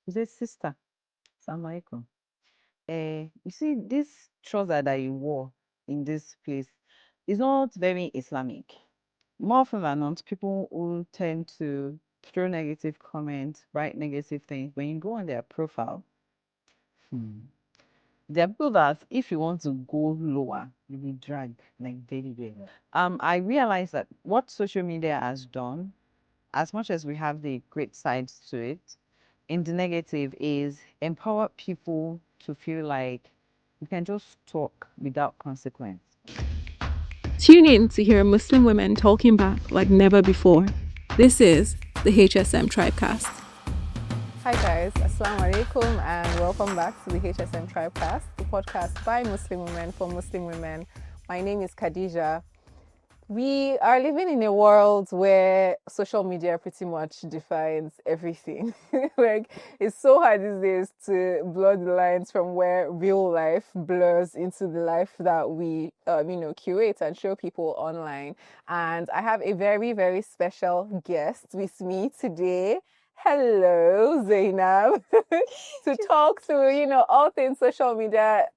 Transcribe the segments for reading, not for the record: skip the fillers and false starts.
He said, Sister, Assalamu alaikum. You see, this trouser that you wore in this place is not very Islamic. More often than not, people will tend to throw negative comments, write negative things. When you go on their profile, hmm, there are people that if you want to go lower, you will drag like very, very. I realized that what social media has done, as much as we have the great sides to it, in the negative is empower people to feel like you can just talk without consequence. Tune in to hear Muslim women talking back like never before. This is the HSM TribeCast. Hi guys, Assalamu alaikum and welcome back to the HSM TribeCast, the podcast by Muslim women for Muslim women. My name is Khadija. We are living in a world where social media pretty much defines everything. Like, it's so hard these days to blur the lines from where real life blurs into the life that we, curate and show people online. And I have a very, very special guest with me today. Hello, Zainab, to talk to, all things social media,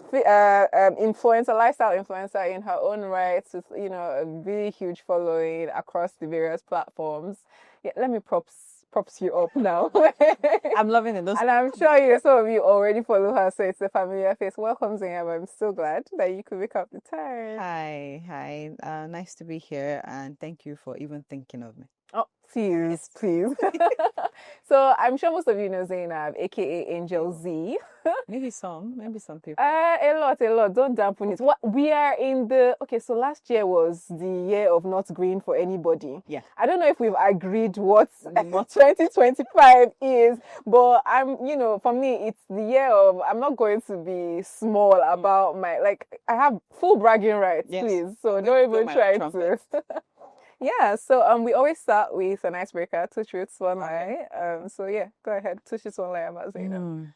influencer, lifestyle influencer in her own right, with, a really huge following across the various platforms. Yeah, let me props you up now. I'm loving it. And I'm sure some of you already follow her, so it's a familiar face. Welcome, Zainab. I'm so glad that you could make up the time. Hi. Nice to be here, and thank you for even thinking of me. Oh, please. So I'm sure most of you know Zainab, aka Angel Z. Maybe some people. A lot. Don't dampen it. What we are in the so last year was the year of not green for anybody. Yeah. I don't know if we've agreed what 2025 is, but for me it's the year of I'm not going to be small about my I have full bragging rights, Yes. Please. So don't even try to. Yeah, so we always start with an icebreaker, two truths, one lie. So yeah, go ahead. Two truths, one lie about Zainab.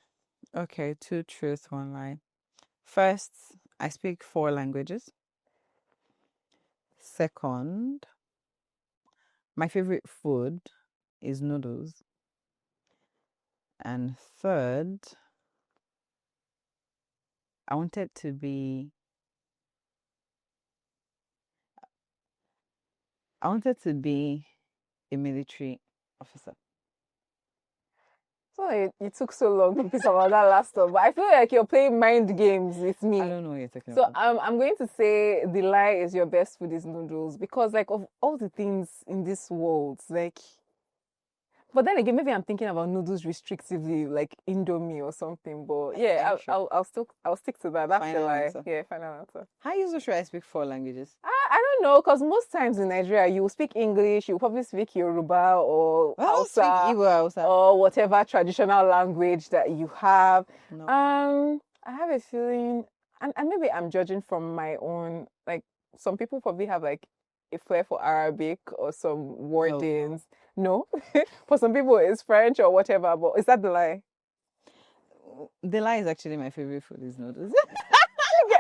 Okay, two truths, one lie. First, I speak 4 languages. Second, my favorite food is noodles. And third, I wanted to be a military officer. So you took so long to pick about that last one, but I feel like you're playing mind games with me. I don't know what you're talking So about. I'm going to say the lie is your best food is noodles because of all the things in this world, but then again, maybe I'm thinking about noodles restrictively, like Indomie or something. But yeah, I'll stick to that. That's the Final lie. answer. Yeah, final answer. How usually should I speak 4 languages? I don't know, because most times in Nigeria, you speak English, you probably speak Yoruba or Hausa or whatever traditional language that you have. No. I have a feeling, and maybe I'm judging from my own, some people probably have a flair for Arabic or some wordings. No. For some people, it's French or whatever, but is that the lie? The lie is actually my favorite food is noodles.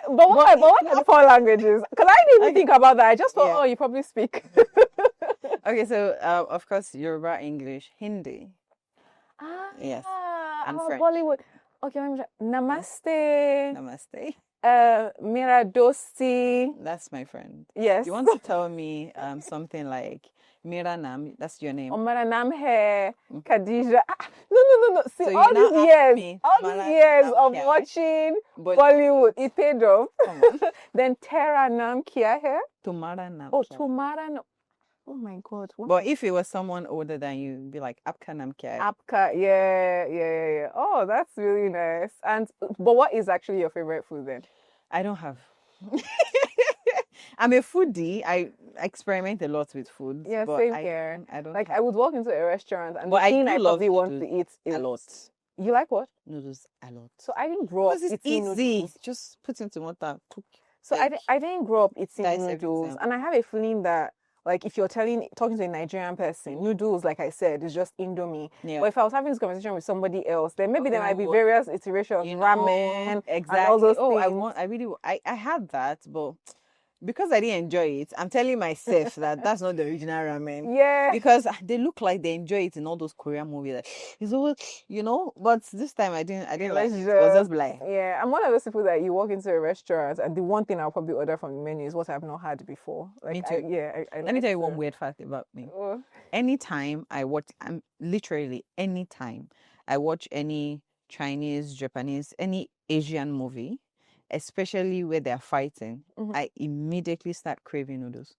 But what are the 4 languages? Because I didn't even think about that. I just thought, you probably speak. Okay, so of course, Yoruba, English, Hindi. Yes. And French. Bollywood. Okay, Namaste. Namaste. Mera dosti. That's my friend. Yes. You want to tell me something like Mera Nam, that's your name. Mera Nam hai Khadija. No. See, So all these years of watching Bollywood, it paid off. Then Tera Nam Kya hai? Tumara Nam. Oh, Tumara Nam. Oh my God. What? But if it was someone older than you, it'd be like Apka Nam Kya hai? Apka, yeah. Oh, that's really nice. But what is actually your favorite food then? I don't have. I'm a foodie. I experiment a lot with food. Yeah, same here. I don't I would walk into a restaurant and but the thing I love probably want to eat is a lot. You like what? Noodles a lot. So I didn't grow up It's eating easy. noodles. Just put into water, cook. So I didn't grow up eating Dice noodles, everything. and I have a feeling that if you're talking to a Nigerian person, noodles, like I said, is just Indomie. Yeah. But if I was having this conversation with somebody else, then maybe there might be various iterations, ramen, exactly. and all those things. I had that, but because I didn't enjoy it, I'm telling myself that that's not the original ramen. Yeah. Because they look like they enjoy it in all those Korean movies. Like, it's always, but this time I didn't like it. It was just like, Yeah, I'm one of those people that you walk into a restaurant and the one thing I'll probably order from the menu is what I've not had before. Like, me too. Let me tell you one weird fact about me. Oh. Anytime I watch, anytime I watch any Chinese, Japanese, any Asian movie, especially where they're fighting, I immediately start craving noodles.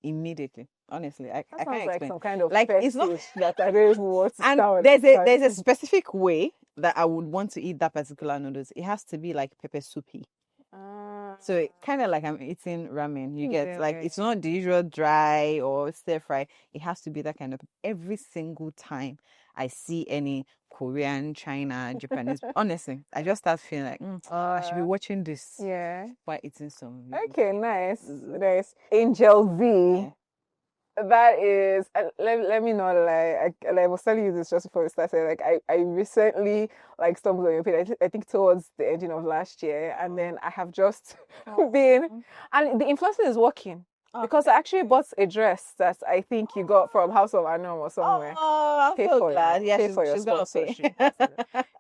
Immediately, honestly, I can't Sounds like explain. some kind of Like, it's not fetish that I don't even want to and start there's a specific way that I would want to eat that particular noodles. It has to be like pepper soupy. So it kind of like I'm eating ramen. You get like it's not the usual dry or stir fry. It has to be that kind of. Every single time I see any Korean, China, Japanese, honestly, I just start feeling like I should be watching this. Yeah. While eating some. Okay, nice. Angel Z. Yeah. That is, let me not lie. I was telling you this just before we started. Like, I recently stumbled on your page. I think towards the ending of last year, and then I have just been, and the influencer is working because I actually bought a dress that I think you got from House of Anom or somewhere. Oh, I'm so glad. Yeah, she's gonna pay.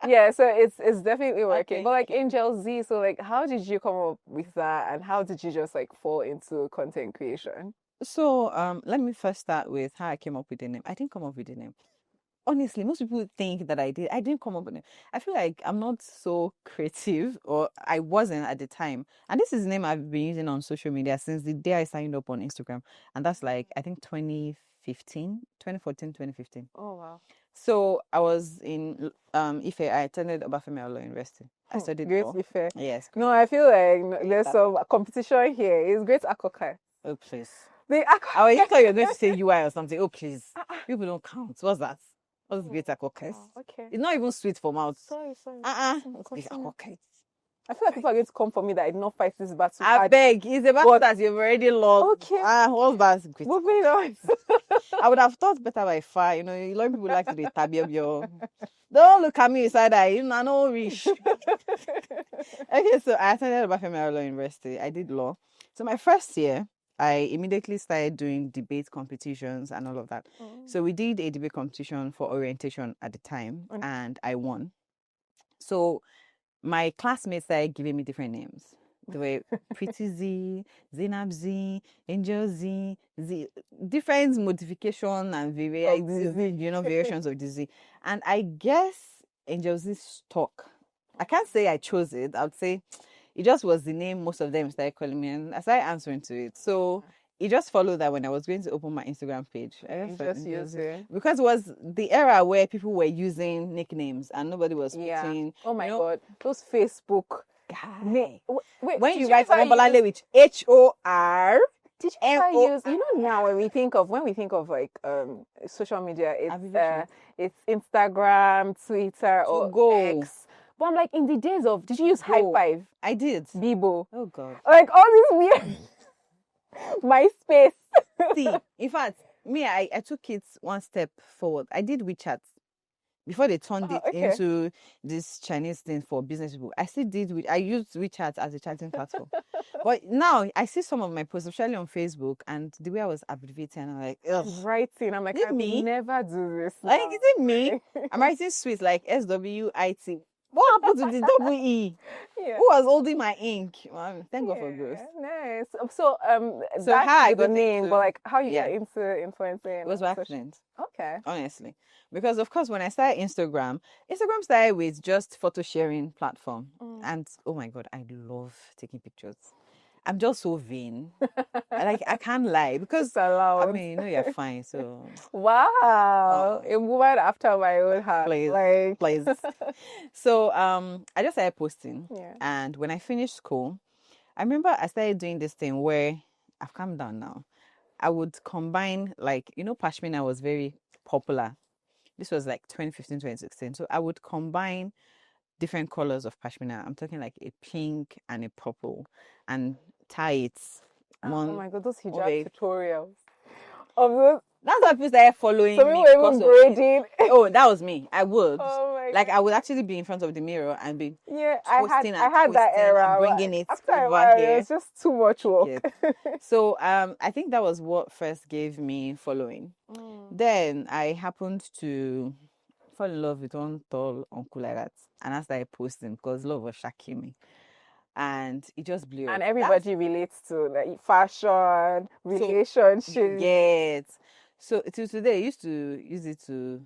Yeah, so it's definitely working. But like Angel Z, so like, how did you come up with that, and how did you just fall into content creation? So let me first start with how I came up with the name. I didn't come up with the name. Honestly, most people think that I did. I didn't come up with it. I feel like I'm not so creative, or I wasn't at the time. And this is the name I've been using on social media since the day I signed up on Instagram. And that's like, I think 2014, 2015. Oh, wow. So I was in Ife. I attended Obafemi Awolowo University. I studied Great law. Ife. Yes. No, I feel like there's some competition here. It's Great Akoka. Oh, please. I thought you were going to say UI or something. Oh, please. People don't count. What's that? What's Great Akoka? Okay. It's not even sweet for mouth. Sorry. Great Akoka. I feel like people are going to come for me that I did not fight this battle. I beg. It's a battle that you've already lost. Okay. What's that? Great. Moving on. I would have thought better by far. You know, a lot of people like to be tabio. Don't look at me inside eye. I know rich. Okay, so I attended Obafemi Awolowo University. I did law. So my first year, I immediately started doing debate competitions and all of that. So we did a debate competition for orientation at the time, and I won. So my classmates started giving me different names. They were Pretty Z, Zainab Z, Angel Z, different modification and variations of the Z. And I guess Angel Z stuck. I can't say I chose it. I would say it just was the name most of them started calling me, and I started answering to it. So it just followed that when I was going to open my Instagram page, I just used it. Because it was the era where people were using nicknames and nobody was putting. Oh my God, those Facebook. Wait, when you write Ombolale with HOR. Did you ever use? Now when we think of like social media, it's Instagram, Twitter, or X. But I'm like, in the days of, did you use High Five? I did. Bibo. Oh God. Like all these weird MySpace. See, in fact, me, I took it one step forward. I did WeChat before they turned it into this Chinese thing for business people. I used WeChat as a chatting platform. But now I see some of my posts, especially on Facebook, and the way I was abbreviating, I'm like, ugh. Writing, I'm like, I will never do this. Like, is it me? I'm writing sweet like SWIT. What happened to the double E? Yeah. Who was holding my ink? Well, thank God for this. Nice. So how I got the name, but like how you get into influencing? It was by accident. Okay. Honestly, because of course when I started Instagram started with just photo sharing platform, and oh my God, I love taking pictures. I'm just so vain. I can't lie because I mean, you're fine. So wow, a woman after my own heart. Please. So I just started posting, and when I finished school, I remember I started doing this thing where I've calmed down now. I would combine pashmina was very popular. This was like 2015, 2016. So I would combine different colors of pashmina. I'm talking like a pink and a purple, and tie it. Oh my God, those hijab tutorials of those. That's why people started following me. Some people even braiding. Oh, that was me. I would. Oh my Like I would actually be in front of the mirror and be I twisting had that and era. bringing it After a over while, here. it was just too much work. So I think that was what first gave me following. Then I happened to fall in love with one tall uncle like that, and I started posting because love was shaking me, and it just blew up. And everybody relates to like fashion, relationships. Yes. So till today, I used to use it to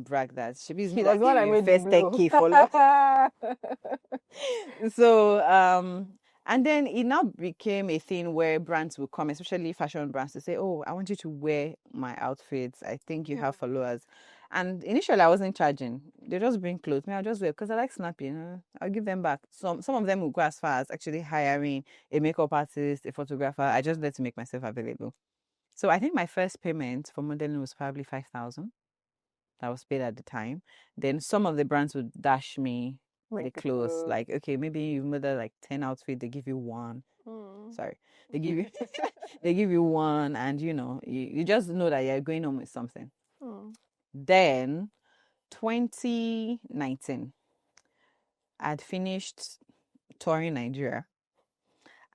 brag that she was me that was the one I gave made me the first blue. 10K follow. So and then it now became a thing where brands will come, especially fashion brands, to say, "Oh, I want you to wear my outfits. I think you have followers." And initially, I wasn't charging. They just bring clothes. Me, I'll just wear because I like snapping. I'll give them back. Some of them will go as far as actually hiring a makeup artist, a photographer. I just let to make myself available. So I think my first payment for modeling was probably 5,000. That was paid at the time. Then some of the brands would dash me the clothes. Like, okay, maybe you model like 10 outfits, they give you one. Sorry. They give you they give you one, and you just know that you're going on with something. Then 2019, I'd finished touring Nigeria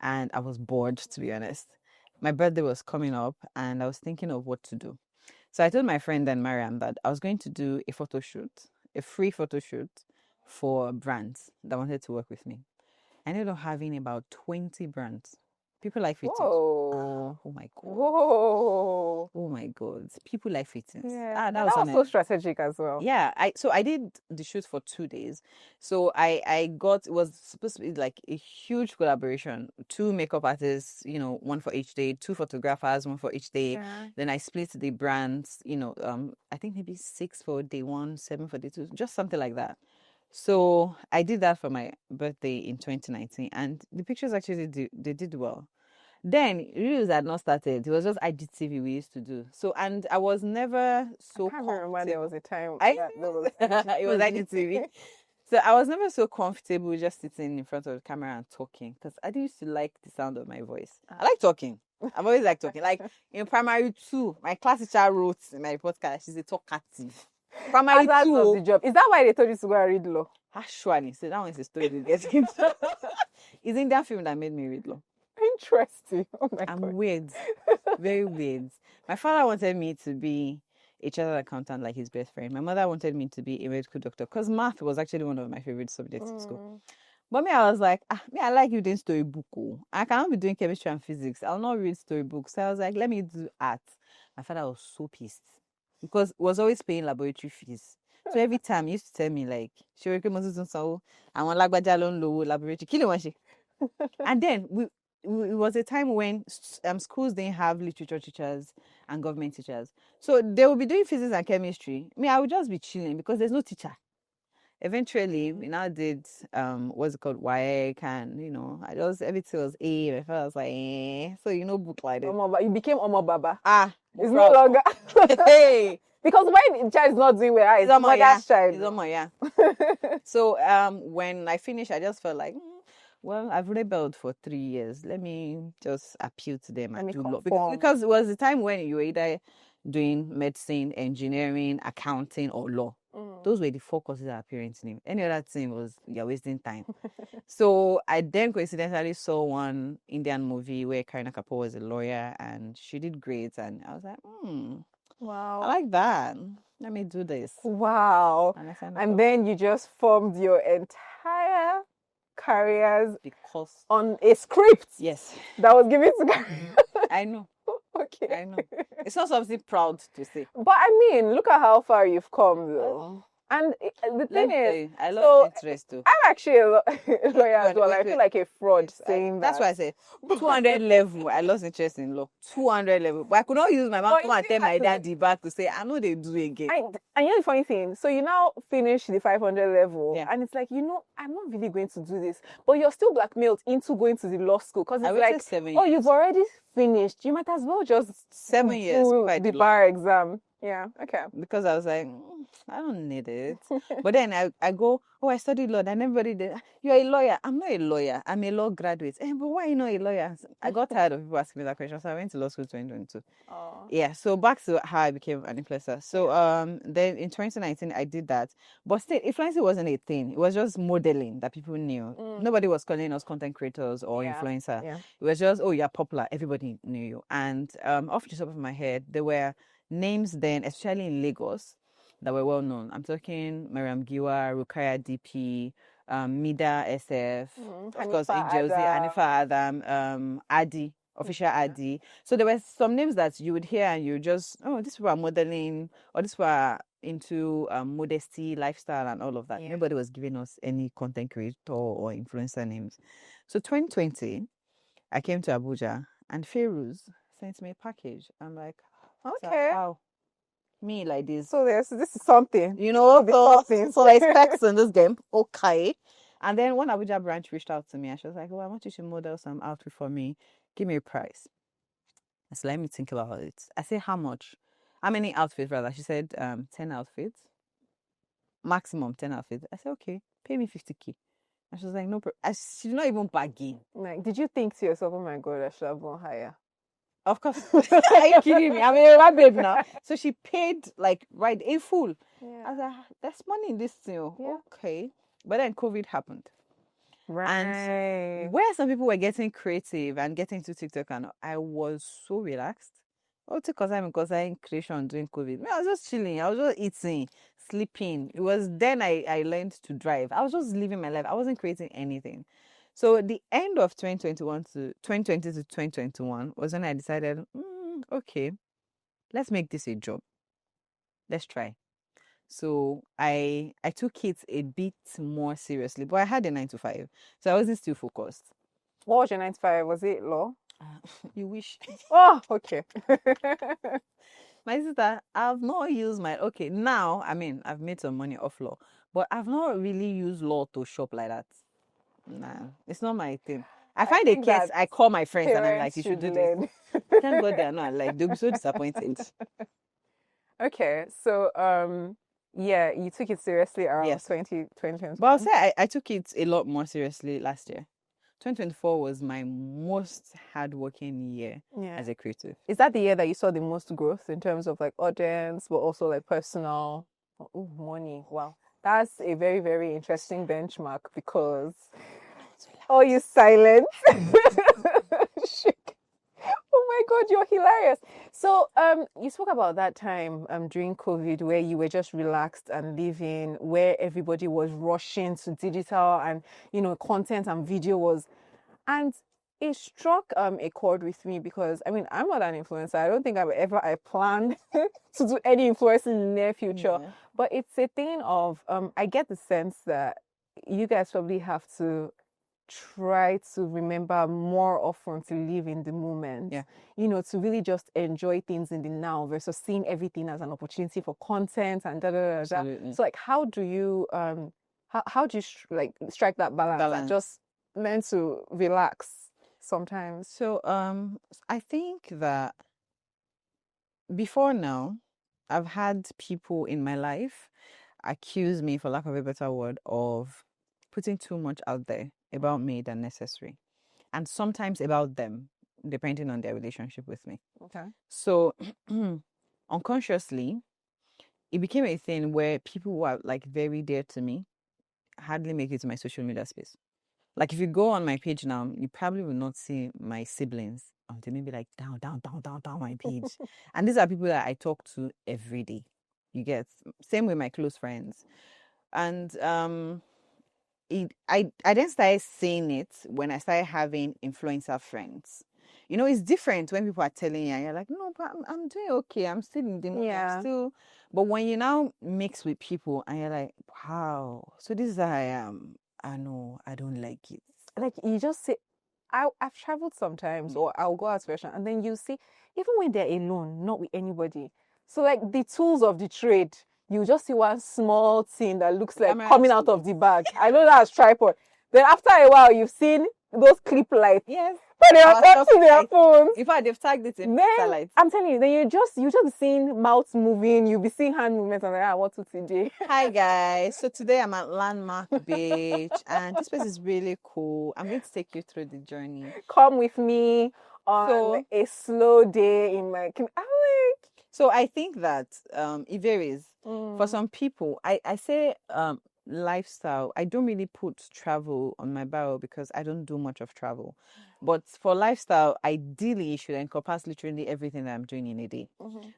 and I was bored, to be honest. My birthday was coming up and I was thinking of what to do. So I told my friend and Mariam that I was going to do a photo shoot, a free photo shoot for brands that wanted to work with me. I ended up having about 20 brands. People like fittings. Whoa. Oh my God. Whoa. Oh my God. People like fittings. Yeah. That was so strategic as well. Yeah. I did the shoot for 2 days. So it was supposed to be like a huge collaboration. 2 makeup artists, one for each day, 2 photographers, one for each day. Yeah. Then I split the brands, I think maybe 6 for day 1, 7 for day 2, just something like that. So I did that for my birthday in 2019, and the pictures actually they did well. Then Reels had not started. It was just IGTV we used to do. So, and I was never so I can't remember there was a time it was IGTV. So I was never so comfortable just sitting in front of the camera and talking, because I used to like the sound of my voice. I like talking. I've always liked talking. Like in primary 2, my class teacher wrote in my podcast, she's a talkative. Primary 2 was the job. Is that why they told you to go and read law? Actually, so that one's a story to get into. It's Indian film that made me read law. Interesting. Oh my God. I'm weird. Very weird. My father wanted me to be a chartered accountant like his best friend. My mother wanted me to be a medical doctor because math was actually one of my favorite subjects in school. But me, I was like, I like you doing storybook. I cannot be doing chemistry and physics. I'll not read storybooks. So I was like, let me do art. My father was so pissed because he was always paying laboratory fees. So every time he used to tell me like, she I want laboratory. Kill one. And then it was a time when schools didn't have literature teachers and government teachers. So they would be doing physics and chemistry. Me, I would just be chilling because there's no teacher. Eventually, we now did what's it called, WAEC, and everything was A. My father was like, so book like that. You became Omo Baba. It's no longer. Hey. Because when the child is not doing well, it's mother's child. It's Omo, yeah. So when I finished, I just felt like, well, I've rebelled for 3 years. Let me just appeal to them and do law. Because it was the time when you were either doing medicine, engineering, accounting, or law. Those were the 4 courses that appearing to me. Any other thing was, you're wasting time. So I then coincidentally saw one Indian movie where Kareena Kapoor was a lawyer and she did great. And I was like, wow, I like that. Let me do this. Wow. And then you just formed your entire careers because on a script. Yes. That was given to I know. Okay. I know. It's not something proud to say. But I mean, look at how far you've come though. And the thing is, I love interest too. I'm actually a lawyer as well. I feel like a fraud saying that. That's why I said 200 level. I lost interest in law. 200 level. But I could not use my mom and tell my daddy back to say, I know they do again. And you know the funny thing? So you now finish the 500 level. Yeah. And it's like, I'm not really going to do this. But you're still blackmailed into going to the law school. Because it's like, 7 years. You've already finished. You might as well just 7 years. do the bar exam. Yeah. Okay. because I was like, I don't need it. But then I go, oh, I studied law. And everybody did. You're a lawyer. I'm not a lawyer. I'm a law graduate. But why are you not a lawyer? I got tired of people asking me that question, so I went to law school 2022. Oh. Yeah. So back to how I became an influencer. So then in 2019 I did that, but still influencing wasn't a thing. It was just modeling that people knew. Nobody was calling us content creators or influencer. Yeah. It was just, oh, you're popular. Everybody knew you. And off the top of my head, there were names then, especially in Lagos, that were well known. I'm talking Mariam Giwa, Rukaya DP, Mida SF, of course, Hanifa Josie, Adam. Hanifa Adam, Adi, official Adi. So there were some names that you would hear and you just, oh, these people are modeling, or these people are into modesty, lifestyle, and all of that. Yeah. Nobody was giving us any content creator or influencer names. So 2020, I came to Abuja and Feroz sent me a package. I'm like, Okay. how? Me like this. So this is something. You know, something. so there's specs in this game. Okay. And then one Abuja branch reached out to me and she was like, oh, I want you to model some outfit for me. Give me a price. I said, let me think about it. I said, how much? How many outfits, rather? She said, 10 outfits. Maximum 10 outfits. I said, okay, pay me 50K. And she was like, no, she's not even bargain. Like, did you think to yourself, oh my God, I should have gone higher? Of course. Are you kidding me? I mean, my babe now. So she paid like right in full. Yeah. I was like, there's money in this thing. Yeah. Okay. But then COVID happened. Right. And where some people were getting creative and getting to TikTok, and I was so relaxed. Oh, because I'm creation during COVID. I was just chilling. I was just eating, sleeping. It was then I learned to drive. I was just living my life. I wasn't creating anything. So the end of 2020 to 2021 was when I decided, okay, let's make this a job. Let's try. So I took it a bit more seriously, but I had a 9 to 5, so I wasn't still focused. What was your 9 to 5? Was it law? You wish. Oh, okay. My sister, I've not used okay, now, I mean, I've made some money off law, but I've not really used law to shop like that. Nah, it's not my thing. I find a case, I call my friends and I'm like, you should do this. Thank God they're not like, they'll be so disappointed. Okay, so yeah, you took it seriously around 2020. But I'll say I took it a lot more seriously last year. 2024 was my most hardworking year as a creative. Is that the year that you saw the most growth in terms of like audience, but also like personal money? Wow. That's a very, very interesting benchmark because you silent. Oh my God, you're hilarious. So you spoke about that time during COVID where you were just relaxed and living, where everybody was rushing to digital and content and video was, and it struck a chord with me because I mean I'm not an influencer. I don't think I planned to do any influencing in the near future. Yeah. But it's a thing of I get the sense that you guys probably have to try to remember more often to live in the moment. Yeah. To really just enjoy things in the now versus seeing everything as an opportunity for content and da da da da. Absolutely. So like how do you strike that balance? Like just learn to relax sometimes. So I think that before now I've had people in my life accuse me, for lack of a better word, of putting too much out there about me than necessary, and sometimes about them, depending on their relationship with me. Okay. So unconsciously, it became a thing where people who are like very dear to me hardly make it to my social media space. Like if you go on my page now, you probably will not see my siblings. They may be like down my page. And these are people that I talk to every day. You get, same with my close friends. And I then started seeing it when I started having influencer friends. It's different when people are telling you and you're like, no, but I'm doing okay. I'm still in the moment. But when you now mix with people and you're like, wow, so this is how I am. I know I don't like it. Like you just say, I've traveled sometimes, or I'll go out to a restaurant, and then you see, even when they're alone, not with anybody. So like the tools of the trade, you just see one small thing that looks like coming out of the bag. I know that's tripod. Then after a while, you've seen those clip lights. Yes. But they are Our touching their satellite. phones. In fact, they've tagged it in Then satellite. I'm telling you, then you just be seeing mouths moving, you'll be seeing hand movements, and like, what to today? Hi guys. So today I'm at Landmark Beach, and this place is really cool. I'm going to take you through the journey. Come with me on So- a slow day in my. I'm like, So I think that it varies. Mm. For some people, I say lifestyle. I don't really put travel on my bio because I don't do much of travel. But for lifestyle, ideally, it should encompass literally everything that I'm doing in a day.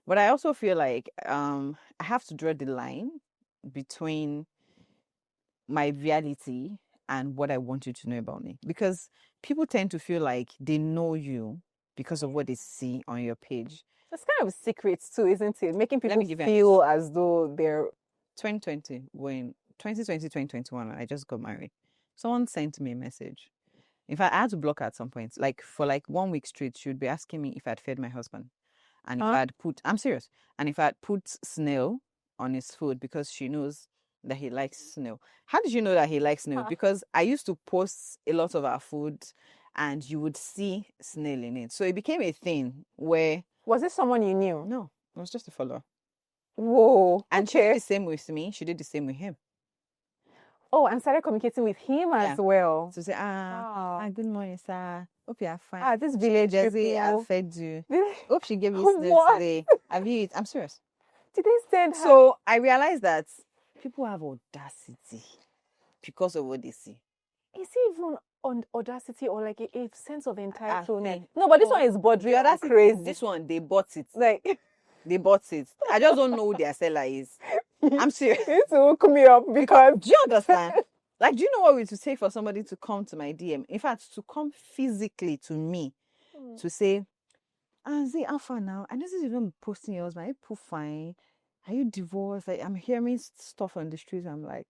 But I also feel like I have to draw the line between my reality and what I want you to know about me, because people tend to feel like they know you because of what they see on your page. It's kind of secrets too, isn't it? Making Let people me give you feel as though they're 2020, when 2020, 2021, I just got married. Someone sent me a message. In fact, I had to block her at some point. Like for like 1 week straight, she would be asking me if I'd fed my husband. And if Huh? I'd put, I'm serious, and if I'd put snail on his food because she knows that he likes snail. How did you know that he likes snail? Huh. Because I used to post a lot of our food and you would see snail in it. So it became a thing where, Was it someone you knew? no, it was just a follower. Whoa. And she did Okay. the same with me. She did the same with him. Oh, and started communicating with him as well. So say, Wow. good morning, sir. Hope you are fine. This village Jersey, I people. fed you. Did Hope she gave you snail What? today. Have you eat? I'm serious. they send her? So I realized that people have audacity because of what they see. Is it even on audacity or like a sense of entitlement? think- No, but this no, one is bordering The on audacity, crazy. this one, they bought it. Like, They bought it. I just don't know who their seller is. I'm serious. you need to hook me up because Do you understand? Like, do you know what it would take for somebody to come to my DM? In fact, to come physically to me to say, Zay, how far now? I noticed you don't be posting yours, but are you fine? Are you divorced? Like, I'm hearing stuff on the streets. I'm like,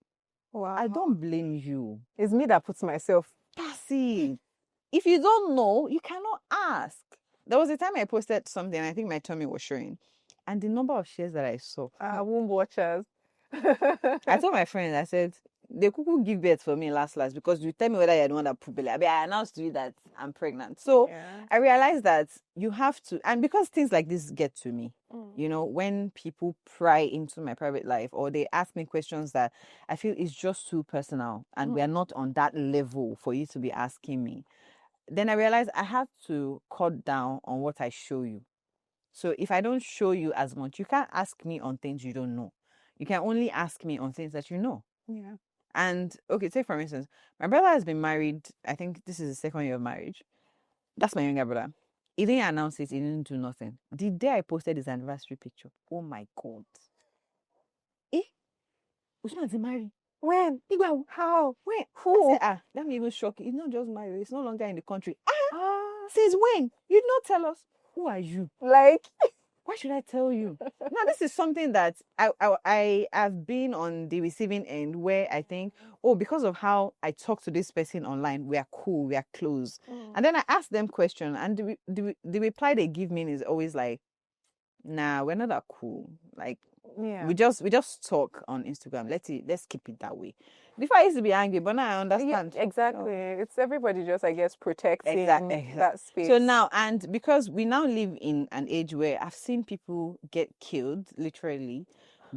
wow. I don't blame you. It's me that puts myself. That's it. If you don't know, you cannot ask. There was a time I posted something, and I think my tummy was showing. And the number of shares that I saw, Womb watchers. I told my friends, I said, they could give birth for me last because you tell me whether you're the one that put belly. I announced to you that I'm pregnant. So Yeah. I realized that you have to, and because things like this get to me, you know, when people pry into my private life or they ask me questions that I feel is just too personal and we are not on that level for you to be asking me, then I realized I have to cut down on what I show you. So if I don't show you as much, you can't ask me on things you don't know. You can only ask me on things that you know. Yeah. And okay, take for instance, my brother has been married. I think this is the 2nd year of marriage. That's my younger brother. He didn't announce it. He didn't do nothing. The day I posted his anniversary picture, oh my God. Usman is married. When? Igba, How? when? Who? I said, let me even shock you. He's not just married. He's no longer in the country. Since when? You did not tell us. Who are you? Like, Why should I tell you? Now, this is something that I have been on the receiving end where I think, oh, because of how I talk to this person online, we are cool, we are close. And then I ask them questions, and the reply they give me is always like, nah, we're not that cool. Like, yeah. we just talk on Instagram. Let's keep it that way. Before I used to be angry, but now I Yeah, understand. exactly. It's everybody just, I guess, protecting Exactly. that space. So now, and because we now live in an age where I've seen people get killed, literally,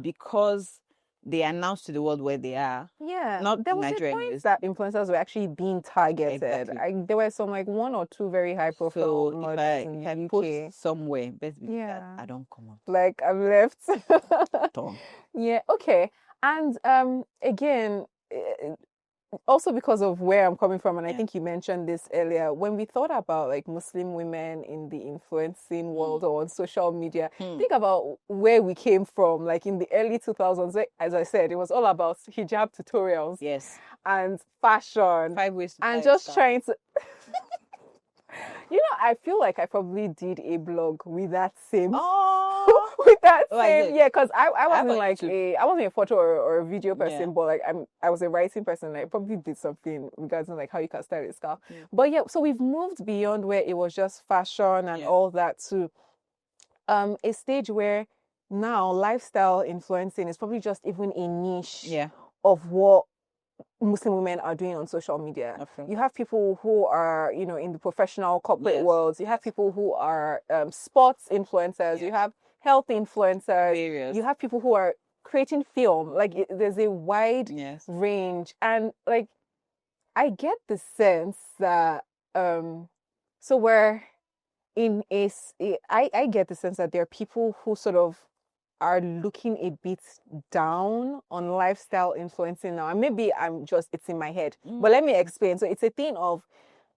because they announce to the world where they are. yeah, Not there was a Nigerian point news. that influencers were actually being targeted. Exactly. There were some like 1 or 2 very high profile So murders if in I the UK. post somewhere, best believe that Yeah. I don't come on. Like I've left. Tom. Yeah, okay. And again, also because of where I'm coming from, and I Yeah. think you mentioned this earlier, when we thought about like Muslim women in the influencing world or on social media, think about where we came from, like in the early 2000s. As I said, it was all about hijab tutorials Yes. and fashion 5 ways to and buy a just scarf. trying to. You know, I feel like I probably did a blog with that same. Oh, With that Oh, I same, did. yeah, because I have wasn't on like YouTube. I wasn't a photo or a video person, Yeah. but like I was a writing person. I probably did something regarding like how you can style a scarf. Yeah. But yeah, so we've moved beyond where it was just fashion and Yeah. all that to a stage where now lifestyle influencing is probably just even a niche Yeah. of what Muslim women are doing on social media. Okay. You have people who are, you know, in the professional corporate Yes. worlds. You have people who are sports influencers. Yeah. You have health influencers. Various. You have people who are creating film. Like there's a wide Yes. range, and like I get the sense that so we're in I get the sense that there are people who sort of are looking a bit down on lifestyle influencing now. And maybe it's in my head. But let me explain. So it's a thing of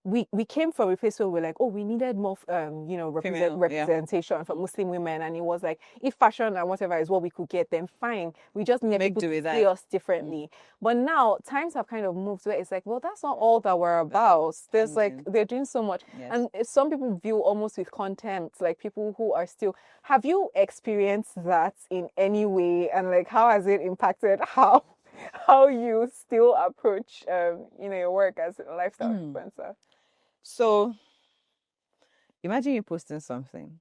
we came from a place where we're like, oh, we needed more, you know, representation for Muslim women, and it was like, if fashion and whatever is what we could get, then fine. We just needed people to see us differently. But now times have kind of moved where it's like, well, that's not all that we're about. There's like they're doing so much, and some people view almost with contempt, like people who are still. Have you experienced that in any way, and like how has it impacted how you still approach you know, your work as a lifestyle influencer? So imagine you posting something,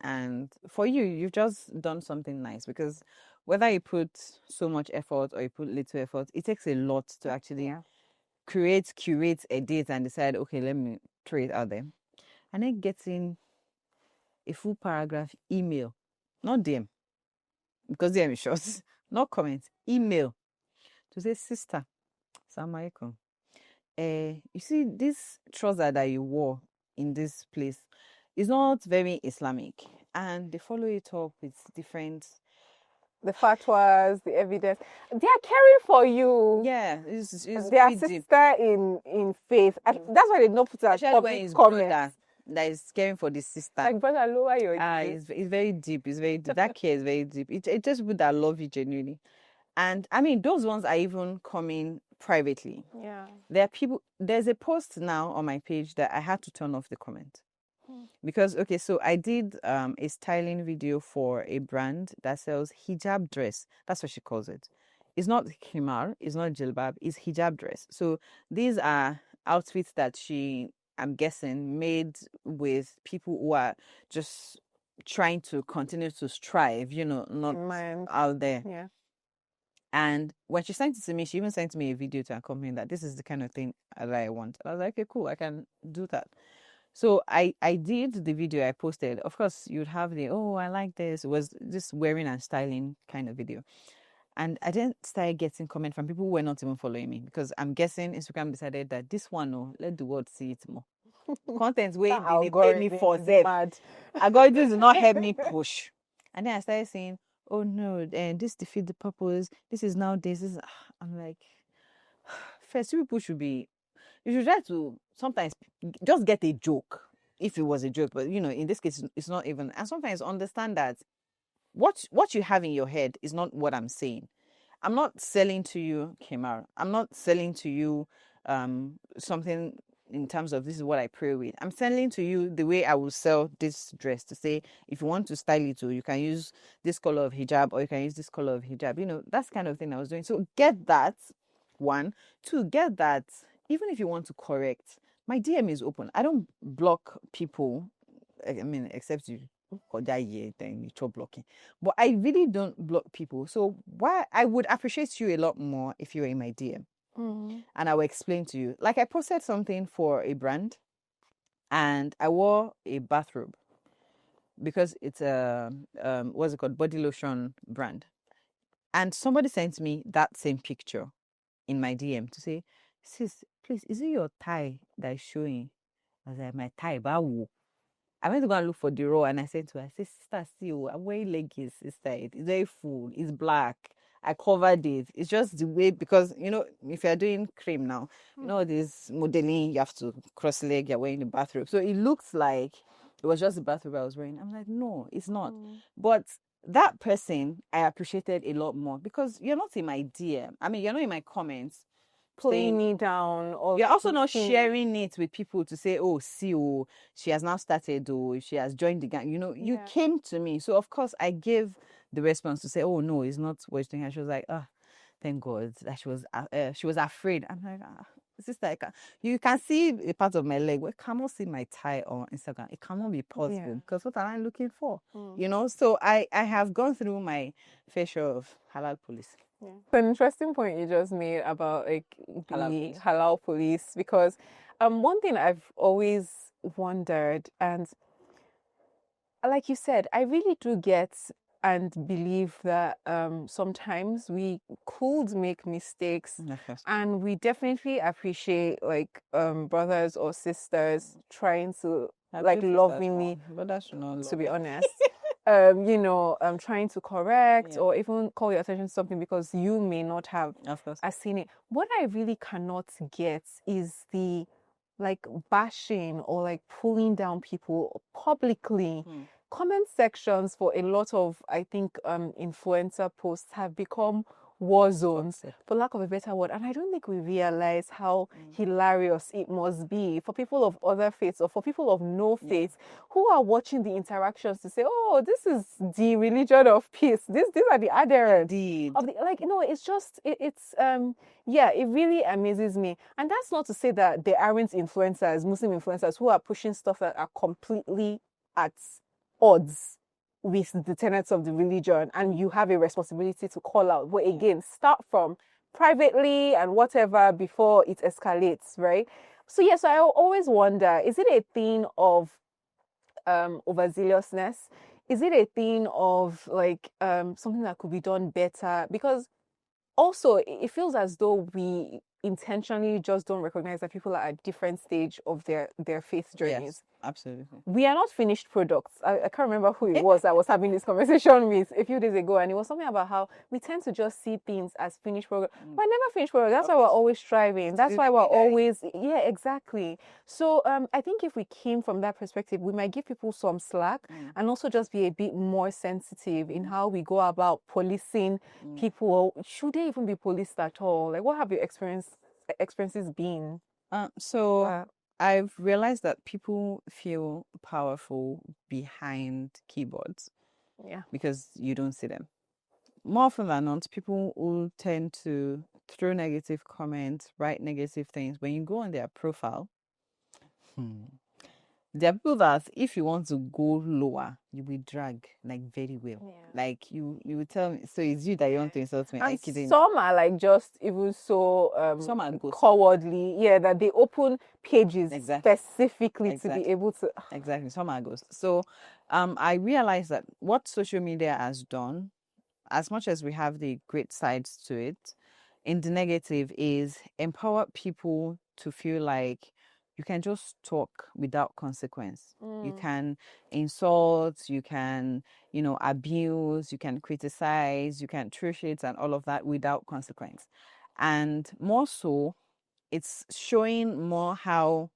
and for you, you've just done something nice, because whether you put so much effort or you put little effort, it takes a lot to actually curate, edit, and decide, okay, let me throw it out there. And then getting a full paragraph email, not DM, because DM is short, not comment, email to say, sister, Assalamu alaikum. You see, this trouser that you wore in this place is not very Islamic, and they follow it up with different. The fatwas, the evidence, they are caring for you. Yeah, it's their sister in faith. That's why they don't put it as public comments. That is caring for the sister. Like, brother, lower your it's very deep. It's very deep. That care is very deep. It's just people that love you genuinely. And I mean, those ones are even coming privately. Yeah. There are people, there's a post now on my page that I had to turn off the comment. Because, okay, so I did a styling video for a brand that sells hijab dress. That's what she calls it. It's not himar, it's not jilbab, it's hijab dress. So these are outfits that she, I'm guessing, made with people who are just trying to continue to strive, you know, not out there. Yeah. And when she sent it to me, she even sent me a video to accompany that this is the kind of thing that I want. I was like, okay, cool, I can do that. So I did the video I posted. Of course, you'd have the, oh, I like this. It was just wearing and styling kind of video. And I didn't start getting comment from people who were not even following me, because I'm guessing Instagram decided that this one, oh, let the world see it more. Content way they pay me for them. Algorithm do not help me push. And then I started saying, oh no, this defeat the purpose. This is now this. I'm like, first, people should be. You should try to sometimes just get a joke if it was a joke, but you know, in this case, it's not even. And sometimes understand that what you have in your head is not what I'm saying. I'm not selling to you, Kemar. I'm not selling to you something in terms of this is what I pray with. I'm selling to you the way I will sell this dress, to say, if you want to style it, you can use this color of hijab or you can use this color of hijab. You know, that's kind of thing I was doing. So get that, one. Two, get that even if you want to correct, my DM is open. I don't block people. I mean, except you then you stop blocking. But I really don't block people. So why I would appreciate you a lot more if you were in my DM. And I will explain to you. Like, I posted something for a brand and I wore a bathrobe because it's a what's it called, body lotion brand. And somebody sent me that same picture in my DM to say, sis, please, is it your tie that is showing? I was like, my tie, bawo. I went to go and look for the row and I said to her, I said, sister, see, I'm wearing leggings inside. It's very full. It's black. I covered it. It's just the way, because, you know, if you're doing cream now, you know, this modeling, you have to cross leg, you're wearing the bathrobe. So it looks like it was just the bathrobe I was wearing. I'm like, no, it's not. But that person, I appreciated a lot more because you're not in my DM. I mean, you're not in my comments putting me down, or you're also not sharing it with people to say, oh, see, oh, she has now started, or she has joined the gang. You know, you came to me. So of course I gave the response to say, oh no, it's not what you're doing. And she was like, oh, thank God that she was afraid. I'm like, sister, you can see a part of my leg. We cannot see my tie on Instagram. It cannot be possible because what am I looking for? You know, so I have gone through my fair share of halal police. It's an interesting point you just made about like the halal police, because one thing I've always wondered, and like you said, I really do get and believe that sometimes we could make mistakes, and we definitely appreciate like brothers or sisters trying to like lovingly, but that should not to be love. honest, trying to correct or even call your attention to something because you may not have seen it. What I really cannot get is the like bashing or like pulling down people publicly. Comment sections for a lot of, I think, influencer posts have become war zones, for lack of a better word. And I don't think we realize how hilarious it must be for people of other faiths or for people of no faith who are watching the interactions to say, oh, this is the religion of peace. These are the adherents of the, like, it's just, it really amazes me. And that's not to say that there aren't influencers, Muslim influencers, who are pushing stuff that are completely at odds with the tenets of the religion, and you have a responsibility to call out. But again, start from privately and whatever before it escalates, right? So yes, I always wonder, is it a thing of overzealousness? Is it a thing of like something that could be done better? Because also it feels as though we intentionally just don't recognize that people are at different stage of their faith journeys. Yes, absolutely. We are not finished products. I can't remember who it was I was having this conversation with a few days ago, and it was something about how we tend to just see things as finished products. We're never finished products. That's why we're always striving. That's why we're always, exactly. So I think if we came from that perspective, we might give people some slack and also just be a bit more sensitive in how we go about policing people. Should they even be policed at all? Like, what have your experiences been? So I've realized that people feel powerful behind keyboards because you don't see them. More often than not, people will tend to throw negative comments, write negative things. When you go on their profile, there are people that if you want to go lower, you will drag like very well. Like you will tell me, so it's you that you want to insult me. And some are like just even so some are cowardly, that they open pages specifically to be able to. Exactly, some are ghosts. So I realized that what social media has done, as much as we have the great sides to it, in the negative is empower people to feel like you can just talk without consequence. You can insult, you can, abuse, you can criticize, you can throw shit and all of that without consequence. And more so, it's showing more how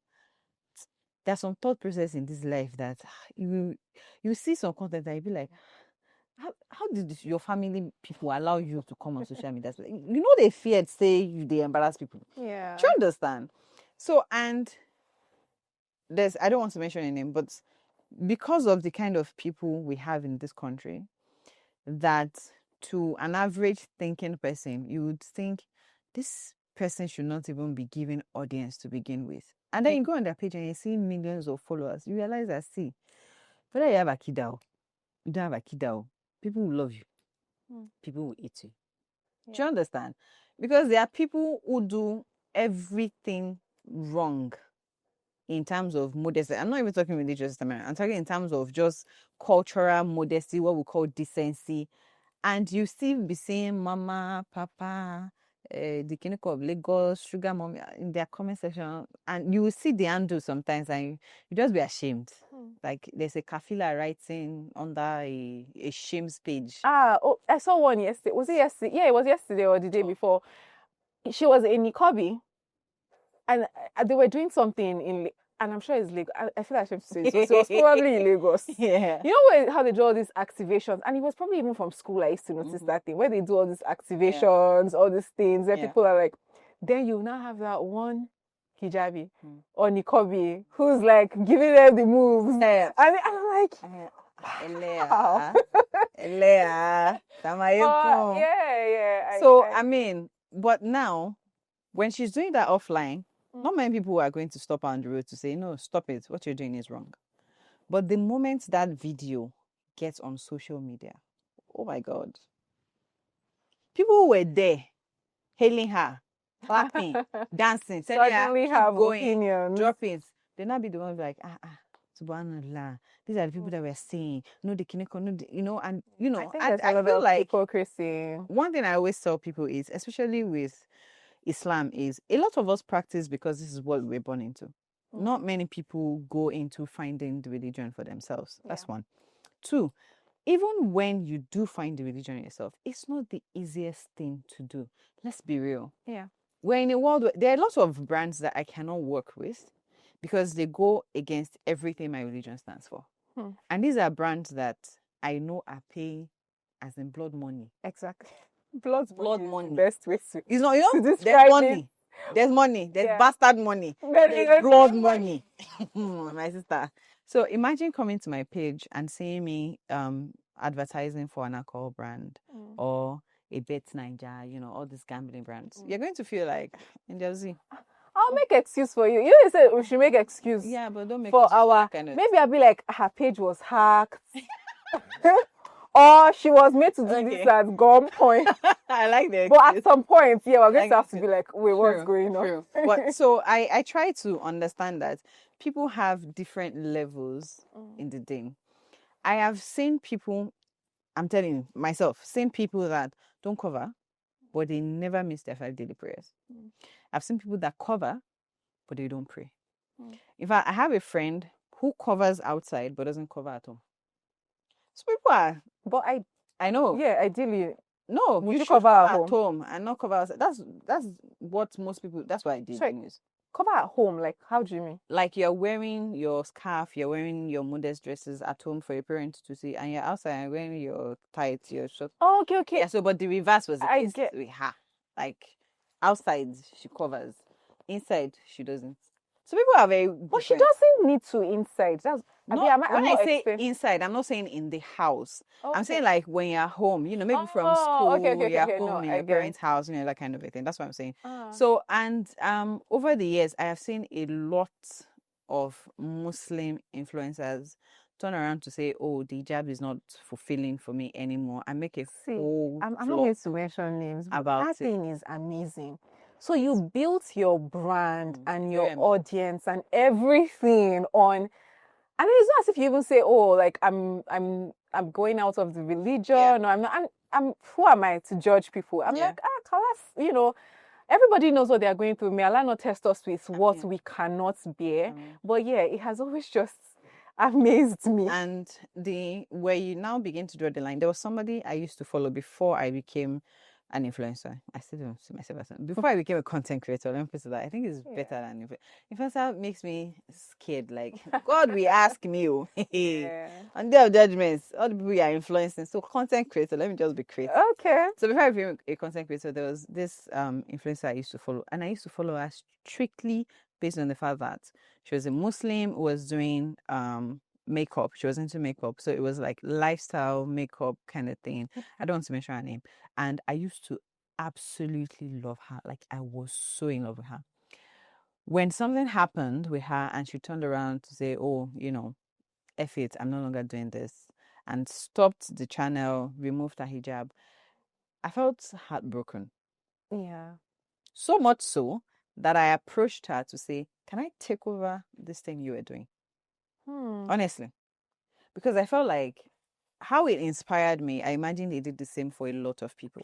there's some thought process in this life that you see some content that you be like, how did your family people allow you to come on social media? They feared say they embarrass people. Yeah. Do you understand? So, and I don't want to mention any name, but because of the kind of people we have in this country, that to an average thinking person, you would think this person should not even be given audience to begin with. And then you go on their page and you see millions of followers. You realize that, see, whether you have a kiddo, you don't have a kiddo, people will love you. People will eat you. Do you understand? Because there are people who do everything wrong in terms of modesty. I'm not even talking religious, I'm talking in terms of just cultural modesty, what we call decency. And you still be saying mama, papa, the clinic of Lagos, sugar mommy in their comment section, and you will see the handle sometimes and you just be ashamed. Like there's a kafila writing under a shames page. I saw one yesterday. Was it yesterday? Yeah, it was yesterday or the day before. She was in Nikobi, and they were doing something in, and I'm sure it's Lagos. I feel like I should say it. So it was probably in Lagos. Yeah. You know how they do all these activations, and it was probably even from school. I used to notice that thing where they do all these activations, all these things where people are like, then you now have that one hijabi or Nikobi who's like giving them the moves, and I'm like, Elea, Elea, I mean, but now, when she's doing that offline, not many people are going to stop her on the road to say, no, stop it. What you're doing is wrong. But the moment that video gets on social media, oh my God, people were there hailing her, clapping, dancing, telling her, Suddenly keep have going, opinions. drop it. They'll not be the ones like, subhanallah. These are the people that we're seeing. No, the kineko, no, you know, and you know, I think there's a I lot feel of like hypocrisy. one thing I always tell people is, especially with Islam, is a lot of us practice because this is what we're born into. Not many people go into finding the religion for themselves. That's one. Two, even when you do find the religion yourself, it's not the easiest thing to do. Let's be real. Yeah. We're in a world where there are lots of brands that I cannot work with because they go against everything my religion stands for. And these are brands that I know are paying as in blood money. Exactly. Blood money. Best way to. It's not, you know, there's describe money. There's money. There's Yeah. bastard money. There's There's blood money. My sister. So imagine coming to my page and seeing me advertising for an alcohol brand or a Bet Ninja, you know, all these gambling brands. You're going to feel like, in Jersey. I'll make excuse for you. You said we should make excuse. Yeah, but don't make for excuses our. kind of Maybe I'll be like, her page was hacked, or she was made to do this at gunpoint. I like that. But at some point, yeah, we're going to have to be like, wait, what's going on? True. But so I try to understand that people have different levels in the deen. I have seen people, I'm telling you, myself, seen people that don't cover, but they never miss their 5 daily prayers. I've seen people that cover, but they don't pray. In fact, I have a friend who covers outside, but doesn't cover at home. So people are... But I know. Yeah, ideally. No, Would you should cover at home and not cover outside. That's what most people... That's what I did. Sorry, cover at home? Like, how do you mean? Like you're wearing your scarf, you're wearing your modest dresses at home for your parents to see, and you're outside and wearing your tights, your shorts. Oh, okay. Yeah, so but the reverse was the I case get. with her. Like outside she covers, inside she doesn't. So people are very different. But she doesn't need to inside. That's no, when I say inside, I'm not saying in the house. Okay. I'm saying like when you're home, you know, maybe from school, you're home in your parents' house, you know, that kind of a thing. That's what I'm saying. So, and over the years, I have seen a lot of Muslim influencers turn around to say, oh, the hijab is not fulfilling for me anymore. I make a whole I'm not going to mention names, but that thing is amazing. So you built your brand and your audience and everything on, and it's not as if you even say, oh, like I'm going out of the religion, or I'm not. I'm who am I to judge people? I'm like, Kalas, you know, everybody knows what they are going through. May Allah not test us with what we cannot bear. But yeah, it has always just amazed me. And where you now begin to draw the line, there was somebody I used to follow before I became an influencer. I still don't see myself as before I became a content creator. Let me put it that I think it's better than influencer. Makes me scared. Like God will ask me, on day of judgments, all the people you are influencing. So content creator, let me just be creative. Okay. So before I became a content creator, there was this influencer I used to follow, and I used to follow her strictly based on the fact that she was a Muslim who was doing makeup. She was into makeup, so it was like lifestyle makeup kind of thing. I don't want to mention her name. And I used to absolutely love her. Like I was so in love with her. When something happened with her and she turned around to say, oh, you know, F it, I'm no longer doing this, and stopped the channel, removed her hijab, I felt heartbroken. Yeah. So much so that I approached her to say, can I take over this thing you were doing? Honestly. Because I felt like how it inspired me, I imagine they did the same for a lot of people.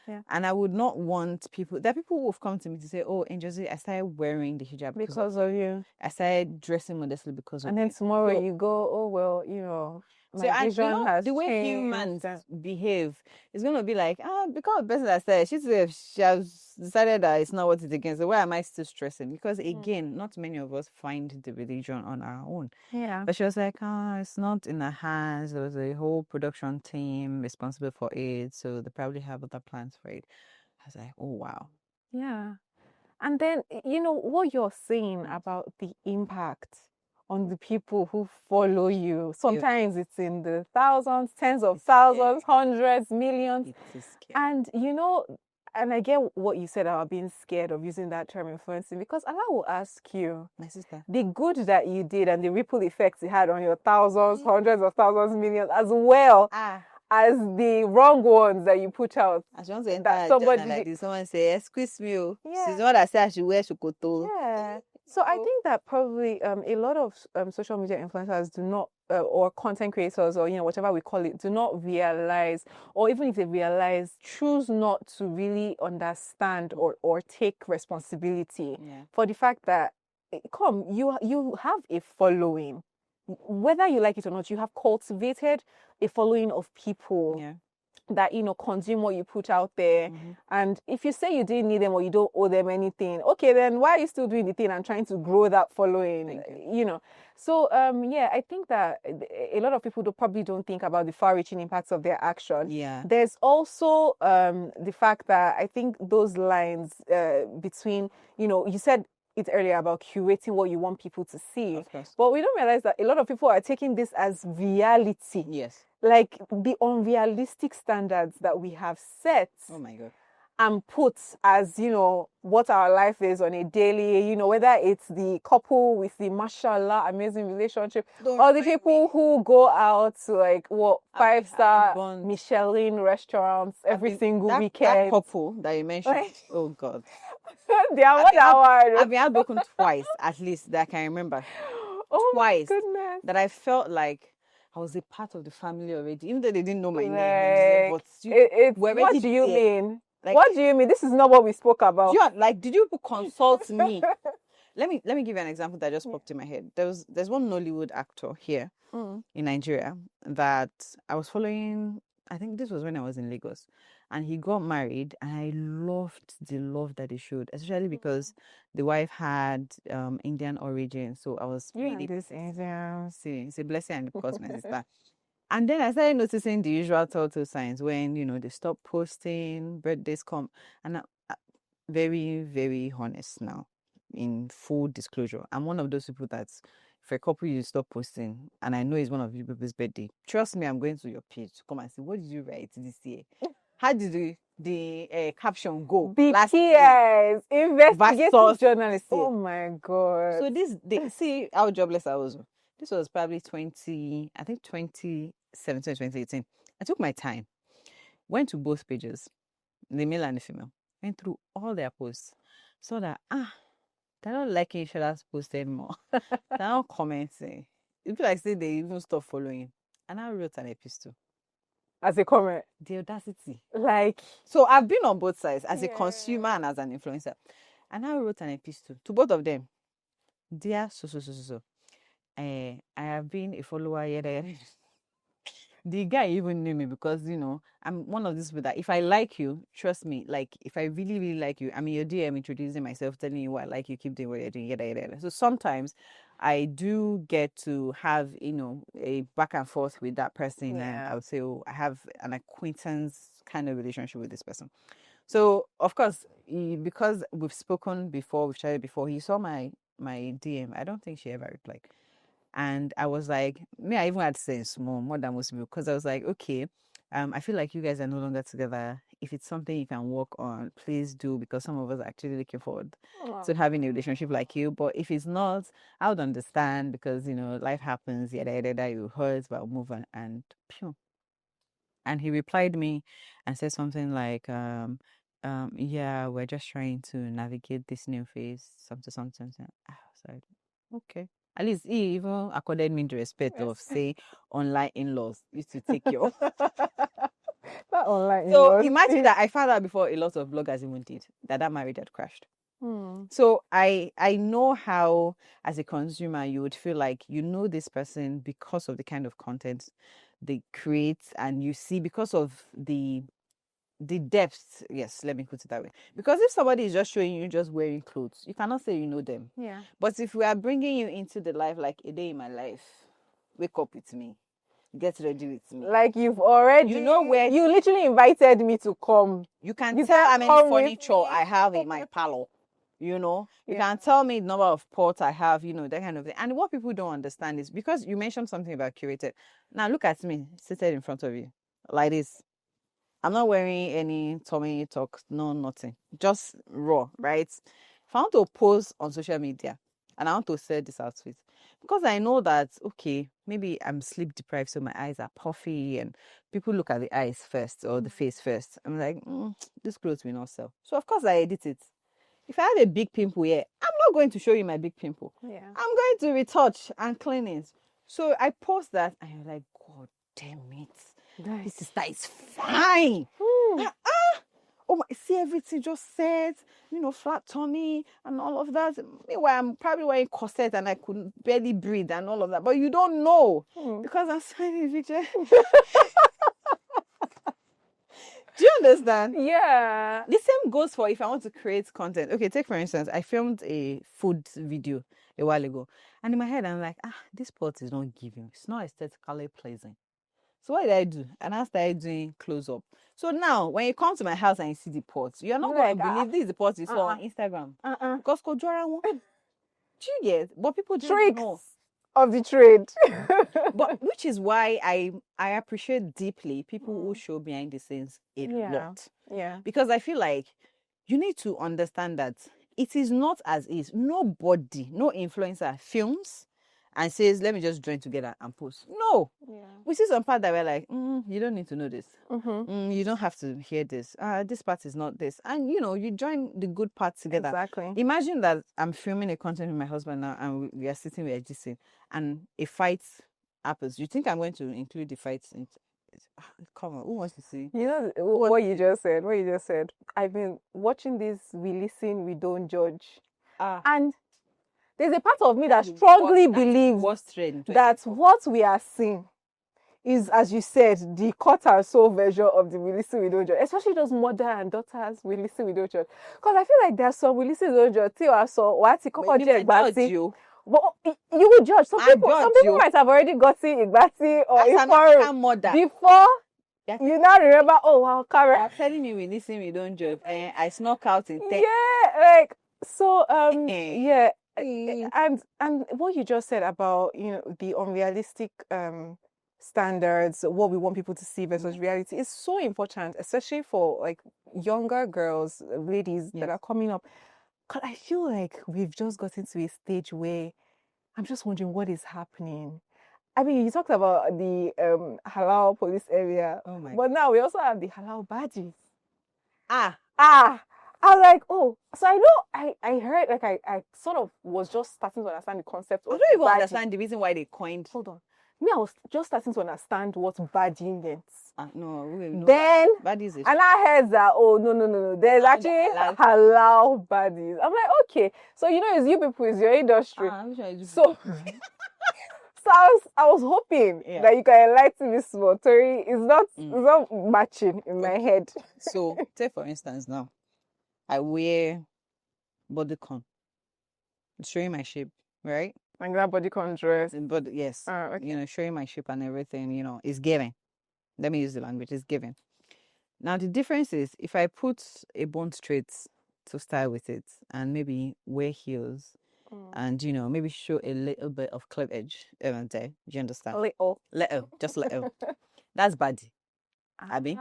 Yeah. And I would not want people... There are people who have come to me to say, oh, Josie, I started wearing the hijab because of you. I stared dressing modestly because of you. And then tomorrow you go, oh, well, you know... My vision has the way changed. Humans behave is going to be like, because the person that said, she has decided that it's not what it's against. So why am I still stressing? Because again, not many of us find the religion on our own. Yeah. But she was like, it's not in our hands. There was a whole production team responsible for it. So they probably have other plans for it. I was like, oh, wow. Yeah. And then, you know, what you're saying about the impact on the people who follow you. Sometimes it's in the thousands, tens of thousands, hundreds, millions. And you know, and I get what you said about being scared of using that term influencing, because Allah will ask you, my sister, the good that you did and the ripple effects it had on your thousands, hundreds of thousands, millions as well. as the wrong ones that you put out. As you want to enter That a somebody journal like did- this, someone say, "Excuse me, oh." Yeah. She's the one that said I should wear shokoto. Yeah. So I think that probably a lot of social media influencers do not, or content creators, or whatever we call it, do not realize, or even if they realize, choose not to really understand or take responsibility Yeah. for the fact that you have a following, whether you like it or not. You have cultivated a following of people. Yeah. That consume what you put out there. And if you say you didn't need them or you don't owe them anything, okay, then why are you still doing the thing and trying to grow that following? So yeah, I think that a lot of people probably don't think about the far-reaching impacts of their action. Yeah. There's also the fact that I think those lines between, you said it earlier about curating what you want people to see, Of course. but we don't realize that a lot of people are taking this as reality. Yes. Like the unrealistic standards that we have set Oh my God. and put as, what our life is on a daily, whether it's the couple with the mashallah amazing relationship, or the people who go out to like 5-star Michelin restaurants every single weekend. That couple that you mentioned, oh God. They are I've been heartbroken twice, at least, that I can remember. Twice. My goodness. That I felt like I was a part of the family already, even though they didn't know my name. But what do you mean? Like, what do you mean? This is not what we spoke about. Did you consult me? Let me give you an example that just popped in my head. There's one Nollywood actor here in Nigeria that I was following. I think this was when I was in Lagos, and he got married, and I loved the love that he showed, especially because the wife had Indian origin. So I was really this Indian. See, it's a blessing and a curse, my sister. And then I started noticing the usual telltale signs when they stop posting, birthdays come, and very, very honest now, in full disclosure, I'm one of those people that's, for a couple you stop posting, and I know it's one of you people's birthday, trust me, I'm going to your page to come and see what did you write this year. How did the caption go? BTS investigative journalist. Oh my God! So they see how jobless I was. This was probably 2017, 2018. I took my time, went to both pages, the male and the female, went through all their posts, saw that they're not liking each other's posts anymore. They're not commenting. It feels like they even stopped following. And I wrote an epistle. As a comment? The audacity. So I've been on both sides, as a consumer and as an influencer. And I wrote an epistle to both of them. Dear so. I have been a follower. The guy even knew me because, I'm one of these people that if I like you, trust me, like if I really, really like you, I'm in your DM introducing myself, telling you what I like you, keep doing what you're doing, So sometimes I do get to have, a back and forth with that person. And I would say, I have an acquaintance kind of relationship with this person. So, of course, because we've spoken before, we've chatted before, he saw my DM. I don't think she ever replied. And I was like, I even had sense more than most people, because I was like, okay, I feel like you guys are no longer together. If it's something you can work on, please do, because some of us are actually looking forward to having a relationship like you. But if it's not, I would understand, because life happens. You hurt, but I'll move on. And pew. And he replied me and said something like, yeah, we're just trying to navigate this new phase, something. I was like, okay. At least he even accorded me the respect of, say, online in-laws used to take your... That online So in-laws. imagine that I found out before a lot of bloggers even did, that marriage had crashed. So I know how, as a consumer, you would feel like this person because of the kind of content they create, and you see because of the depth. Yes, let me put it that way. Because if somebody is just showing you just wearing clothes, you cannot say you know them. Yeah. But if we are bringing you into the life, like a day in my life, wake up with me, get ready with me. Like you've already, where you literally invited me to come. You can tell how many furniture I have in my parlor. You can tell me the number of pots I have, that kind of thing. And what people don't understand is, because you mentioned something about curated. Now look at me seated in front of you like this. I'm not wearing any tummy tuck, no, nothing. Just raw, right? If I want to post on social media and I want to sell this outfit, because I know that, okay, maybe I'm sleep deprived, so my eyes are puffy, and people look at the eyes first or the face first. I'm like, this clothes will not sell. So, of course, I edit it. If I have a big pimple here, I'm not going to show you my big pimple. Yeah. I'm going to retouch and clean it. So I post that, and you're like, God damn it. This sister is fine. Oh my, see everything just set, flat tummy and all of that. Meanwhile, I'm probably wearing corset and I could barely breathe and all of that. But you don't know because I'm signing a picture. Do you understand? Yeah. The same goes for if I want to create content. Okay, take for instance, I filmed a food video a while ago. And in my head, I'm like, this pot is not giving. It's not aesthetically pleasing. So what did I do? And I started doing close-up. So now, when you come to my house and you see the pot, you're not going to believe this is the pot you saw on Instagram. Because Kojora won. Do you get? But people don't know. Of the trade. But which is why I appreciate deeply people who show behind the scenes a lot. Yeah. Because I feel like you need to understand that it is not as is. Nobody, no influencer films and says, let me just join together and post. No. Yeah. We see some part that we're like, you don't need to know this. You don't have to hear this. This part is not this. And, you join the good part together. Exactly. Imagine that I'm filming a content with my husband now and we are sitting, we are gisting, and a fight happens. You think I'm going to include the fights? Come on, who wants to see? You know what you just said? I've been watching this We Listen, We Don't Judge. And there's a part of me that strongly believes that what we are seeing is, as you said, the cut and sew version of the We Listen, We Don't Judge. Especially those mother and daughters We Listen, We Don't Judge. Because I feel like there's some We Listen, We Don't Judge. But you will judge. Some people might have already gotten Igbati or Iforu before you now remember, oh wow, Karen. You're telling me We Listen, We Don't Judge. I snuck out in tech. Yeah, yeah. And what you just said about the unrealistic standards, what we want people to see versus reality is so important, especially for like younger girls, ladies that are coming up. Because I feel like we've just gotten to a stage where I'm just wondering what is happening. I mean, you talked about the halal police area, but now we also have the halal baddies. I was like, oh, so I know I heard, like I sort of was just starting to understand the concept. I don't even understand the reason why they coined. Hold on. Me, I was just starting to understand what baddie meant. No. Then, baddies and I heard that, no. There's actually halal baddies. I'm like, okay. So, it's you people, it's your industry. So I was hoping that you can enlighten me small. Tori, it's not matching in my head. So, take for instance now, I wear bodycon, showing my shape, right? Like that bodycon dress. But yes, okay. Showing my shape and everything, is given. Let me use the language, it's given. Now, the difference is if I put a bone straight to style with it and maybe wear heels and, maybe show a little bit of cleavage there. Do you understand? Just little. That's body. Abi?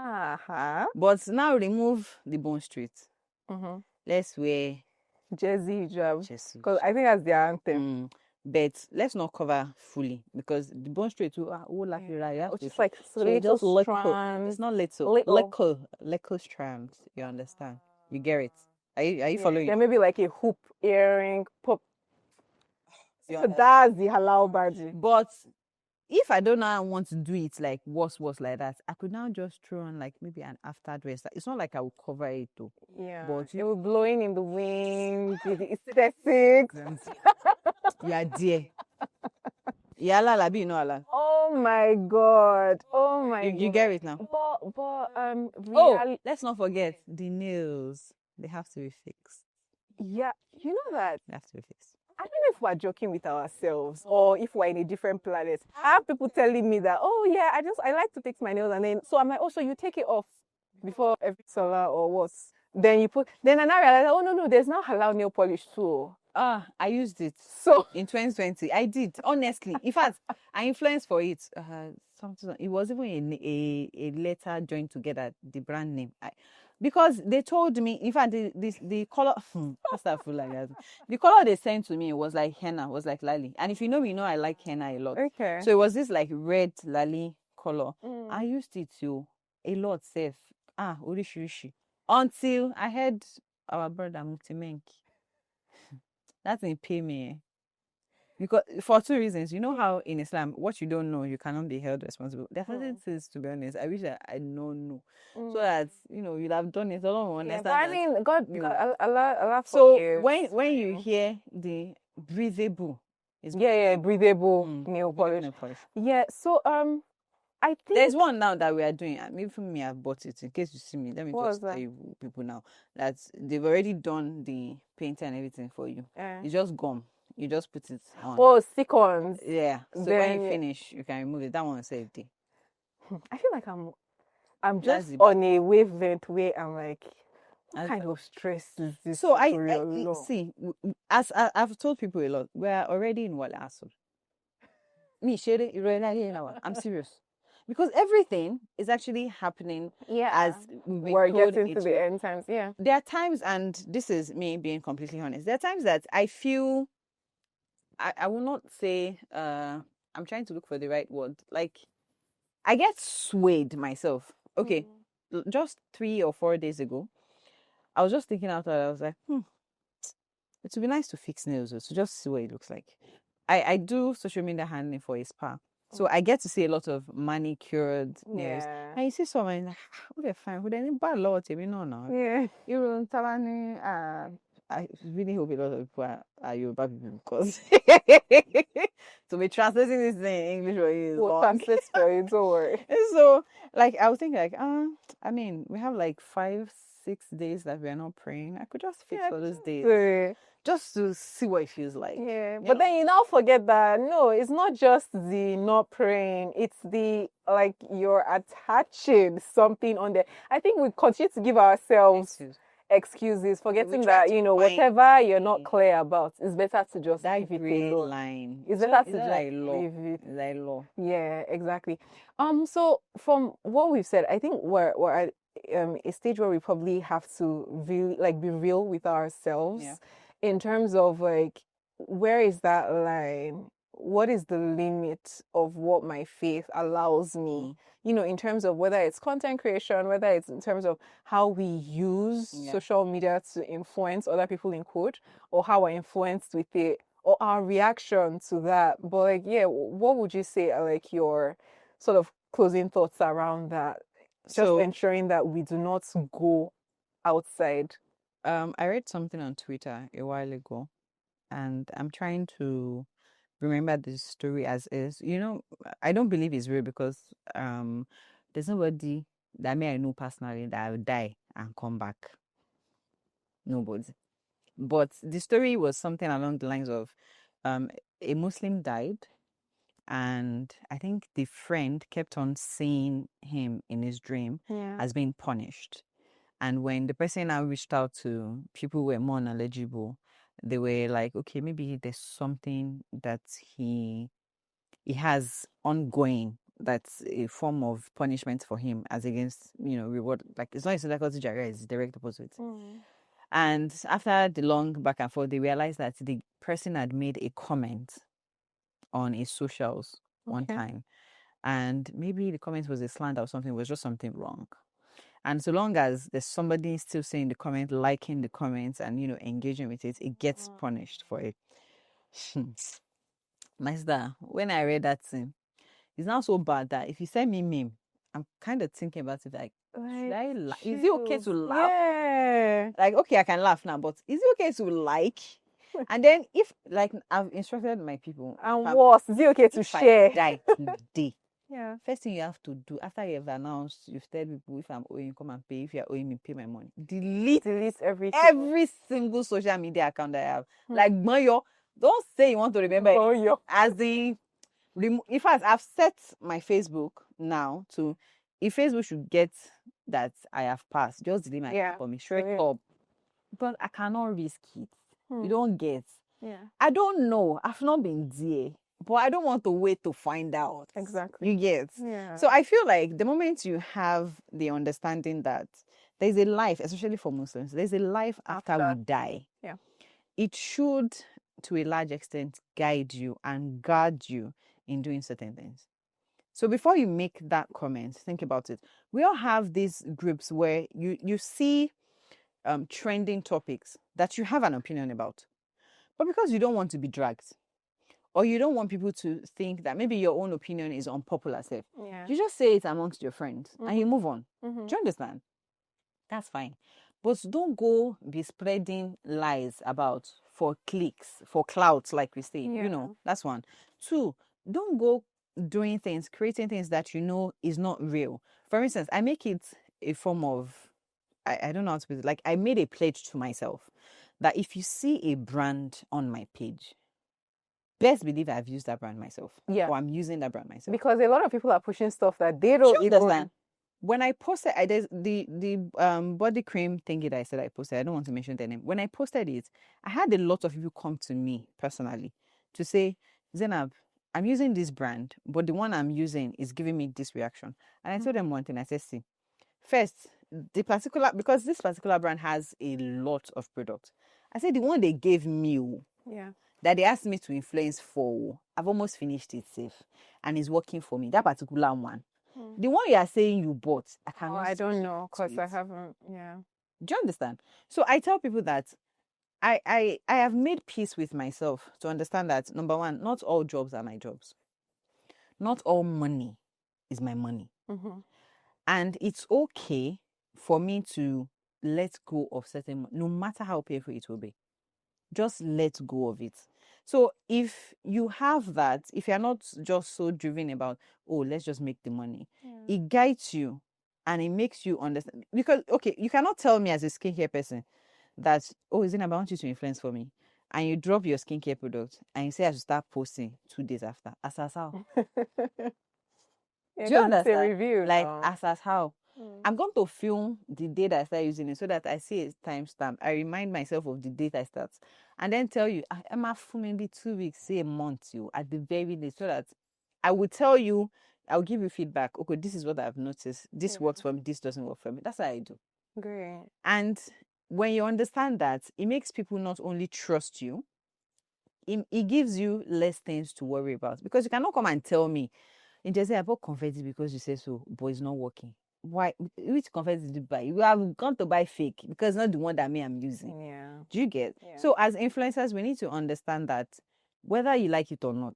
But now remove the bone straight. Let's wear Jersey hijab. Because I think that's the anthem. But let's not cover fully because the bone straight will like just like just strands. It's not little strands. You understand? You get it? Are you following? There may be like a hoop earring pop. So that's the halal badge. But if I don't now want to do it like was like that, I could now just throw on like maybe an after dress. It's not like I will cover it though. Yeah. But it will blowing in the wind, the aesthetics. Yeah, dear. Yeah, labi, Allah. Oh my God. You get it now. But let's not forget the nails. They have to be fixed. Yeah, you know that. They have to be fixed. I don't know if we're joking with ourselves or if we're in a different planet. I have people telling me that, oh yeah, I like to fix my nails, and then so I'm like, oh, so you take it off before every salah or what? Then I now realize, oh no, there's now halal nail polish too. I used it. So in 2020, I did, honestly. In fact, I influenced for it. Something. It was even a letter joined together, the brand name. Because they told me, in fact, the color, the color they sent to me was like henna, was like lali. And if you know me, you know I like henna a lot. Okay. So it was this like red lali color. Mm. I used it to a lot safe. Orishirishi. Until I heard our brother Mutimenki. That didn't pay me. Because for two reasons, you know how in Islam, what you don't know, you cannot be held responsible. There are certain things, to be honest, I wish I don't know, so that you'd have done it. I don't understand. But I mean, God, Allah So forgives. when you hear the breathable, it's breathable nail polish. Yeah. So I think there's one now that we are doing. Maybe for me, I've bought it in case you see me. Let me What just was tell you people now that they've already done the paint and everything for you. It's just gum. You just put it on. Oh, stick-ons. Yeah. So when you finish, you can remove it. That one saved day. I feel like I'm just on a wavelength where I'm like, what kind of stress is this? So I see, as I've told people a lot, we're already in Wale Asur. I'm serious. Because everything is actually happening as we're getting to the end times. Yeah. There are times, and this is me being completely honest, there are times that I feel, I will not say, I'm trying to look for the right word. Like, I get swayed myself. Okay, just 3 or 4 days ago, I was just thinking out loud. I was like, it would be nice to fix nails, to just see what it looks like. I do social media handling for a spa. So I get to see a lot of manicured nails. And you see someone like, they're fine. Who then buy a lot of now. Yeah. I really hope a lot of people are Yoruba people, because to be translating this in English is we'll translate for you, don't worry. So like I was thinking like, I mean, we have like 5-6 days that we are not praying. I could just fix all those days. Just to see what it feels like. Yeah. But then you now forget that no, it's not just the not praying, it's the like you're attaching something on there. I think we continue to give ourselves excuses, forgetting that whatever you're not clear about, it's better to just leave it alone. It's better to just leave it. Like law. Yeah, exactly. So from what we've said, I think we're at a stage where we probably have to really be real with ourselves. Yeah. In terms of like, where is that line? What is the limit of what my faith allows me? In terms of whether it's content creation, whether it's in terms of how we use social media to influence other people in quote, or how we're influenced with it, or our reaction to that. But what would you say are like your sort of closing thoughts around that? Just ensuring that we do not go outside. I read something on Twitter a while ago, and I'm trying to remember this story as is. I don't believe it's real because there's nobody that I know personally that will die and come back. Nobody. But the story was something along the lines of a Muslim died, and I think the friend kept on seeing him in his dream as being punished. And when the person now reached out to people who were more knowledgeable, they were like, okay, maybe there's something that he has ongoing that's a form of punishment for him as against, reward. Like, it's not a psychology jargon, it's direct opposite. And after the long back and forth, they realized that the person had made a comment on his socials one time. And maybe the comment was a slander or something, it was just something wrong. And so long as there's somebody still saying the comment, liking the comments, and engaging with it, it gets punished for it. My sister, when I read that thing, it's now so bad that if you send me meme, I'm kind of thinking about it like, should I laugh? Is it okay to laugh? Yeah. Like, okay, I can laugh now, but is it okay to like? And then if I've instructed my people, and worse, is it okay to share? I die today. Yeah. First thing you have to do after you've announced, you've told people, if I'm owing, come and pay. If you're owing me, pay my money. Delete everything. Every single social media account that I have. Like Mayo, don't say you want to remember it. As in fact, I've set my Facebook now to, if Facebook should get that I have passed, just delete my account for me. Straight up. But I cannot risk it. You don't get. Yeah. I don't know. I've not been there. But I don't want to wait to find out. Exactly. You get. Yeah. So I feel like the moment you have the understanding that there's a life, especially for Muslims, there's a life after we die. Yeah. It should, to a large extent, guide you and guard you in doing certain things. So before you make that comment, think about it. We all have these groups where you see trending topics that you have an opinion about. But because you don't want to be dragged, or you don't want people to think that maybe your own opinion is unpopular, Yeah. you just say it amongst your friends and you move on. Mhm. Do you understand? That's fine. But don't go be spreading lies about for clicks, for clouds, like we say. Yeah. You know, that's one. Two, don't go doing things, creating things that you know is not real. For instance, I make it a form of, I don't know how to put it, like I made a pledge to myself that if you see a brand on my page, best believe I've used that brand myself. Yeah. Or I'm using that brand myself. Because a lot of people are pushing stuff that they Do don't you even understand? When I posted, there's the body cream thingy that I said I posted. I don't want to mention the name. When I posted it, I had a lot of people come to me personally to say, Zainab, I'm using this brand, but the one I'm using is giving me this reaction. And I told them one thing. I said, see, first, because this particular brand has a lot of products. I said the one they gave me, Yeah. that they asked me to influence for, I've almost finished it safe, and it's working for me. That particular one. The one you are saying you bought, I Oh, cannot. I don't know because I it. haven't. Yeah. Do you understand? So I tell people that I have made peace with myself to understand that, number one, not all jobs are my jobs. Not all money is my money. Mm-hmm. And it's okay for me to let go of certain, no matter how painful it will be. Just let go of it. So if you have that, if you're not just so driven about, oh, let's just make the money, it guides you and it makes you understand. Because, okay, you cannot tell me as a skincare person that, oh, Zainab, I want you to influence for me. And you drop your skincare product and you say I should start posting 2 days after. As how? Yeah, Do you 'cause it's a understand? review. Like, now. as how? I'm going to film the day that I start using it so that I see a timestamp. I remind myself of the date I start. And then tell you, I'm for maybe 2 weeks, say a month, you at the very least, so that I will tell you, I'll give you feedback. Okay, this is what I've noticed. This works for me, this doesn't work for me. That's how I do. Great. And when you understand that, it makes people not only trust you, it gives you less things to worry about. Because you cannot come and tell me, in Jersey, I bought confetti because you say so, but it's not working. Why? Which confetti did you buy? You have gone to buy fake because it's not the one that I'm using. Yeah. Do you get? Yeah. So as influencers, we need to understand that whether you like it or not,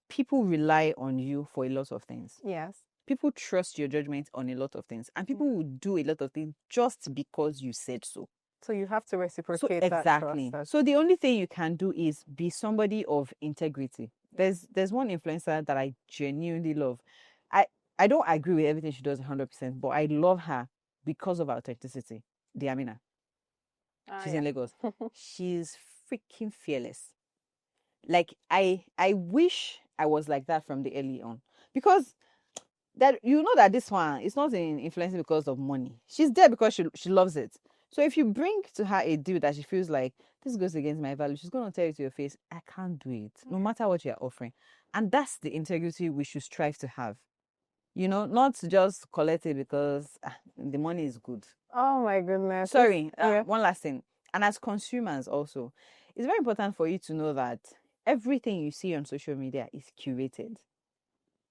people rely on you for a lot of things. Yes. People trust your judgment on a lot of things, and people will do a lot of things just because you said so. So you have to reciprocate Exactly. that trust. So the only thing you can do is be somebody of integrity. There's one influencer that I genuinely love. I don't agree with everything she does 100%, but I love her because of her authenticity. The Amina. She's in Lagos. She's freaking fearless. Like I wish I was like that from the early on, because that you know that this one is not influencing because of money. She's there because she loves it. So if you bring to her a deal that she feels like this goes against my value, she's going to tell you to your face, I can't do it, no matter what you're offering. And that's the integrity we should strive to have. You know, not just collect it because the money is good. Oh my goodness. Sorry, one last thing. And as consumers also, it's very important for you to know that everything you see on social media is curated.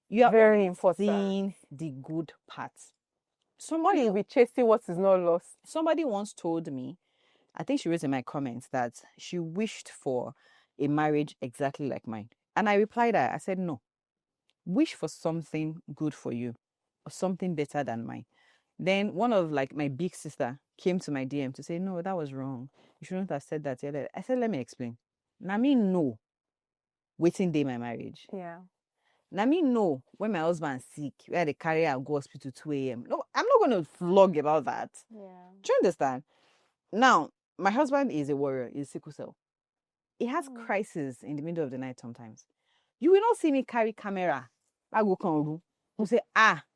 You are Very only important. seeing the good parts. Somebody will be chasing what is not lost. Somebody once told me, I think she wrote in my comments, that she wished for a marriage exactly like mine. And I replied her, I said, no, wish for something good for you or something better than mine. Then one of like my big sister came to my DM to say, no, that was wrong. You shouldn't have said that. I said, let me explain. Now me know waiting day my marriage. Yeah. Now me know when my husband sick, where they carry her go hospital 2 a.m. No, I'm not going to vlog about that. Yeah. Do you understand? Now, my husband is a warrior, he's sickle cell. He has crisis in the middle of the night sometimes. You will not see me carry camera. I go come who say,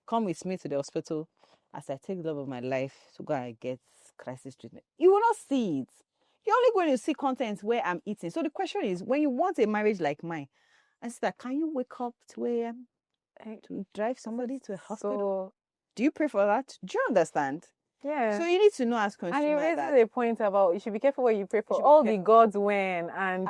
come with me to the hospital as I take the love of my life to go and get crisis treatment. You will not see it. You're only going to see content where I'm eating. So the question is, when you want a marriage like mine, I said, can you wake up 2 a.m. to drive somebody to a hospital? So do you pray for that? Do you understand? Yeah. So you need to know as And it consumer raises that a point about you should be careful what you pray for. should be All the careful. gods win, and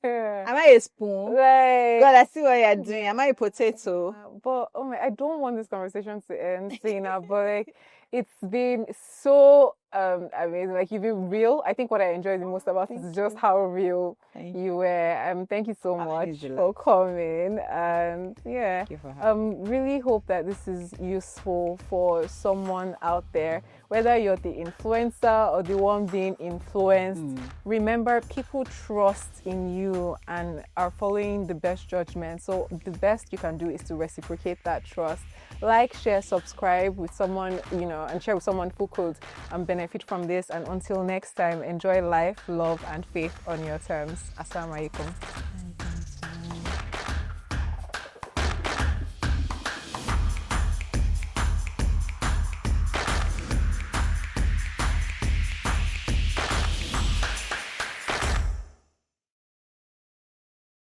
am I a spoon? like, God, I see what you're doing. Am I a potato? but oh my, I don't want this conversation to end, Sina. But like, it's been so amazing. Like you've been real. I think what I enjoyed the most about it is just how real you were. Thank you so much for coming. And yeah, Thank you for having really hope that this is useful for someone out there, whether you're the influencer or the one being influenced. Remember, people trust in you and are following the best judgment. So the best you can do is to reciprocate that trust. Like, share, subscribe with someone, and share with someone who could benefit from this. And until next time, enjoy life, love, and faith on your terms. Assalamu alaikum.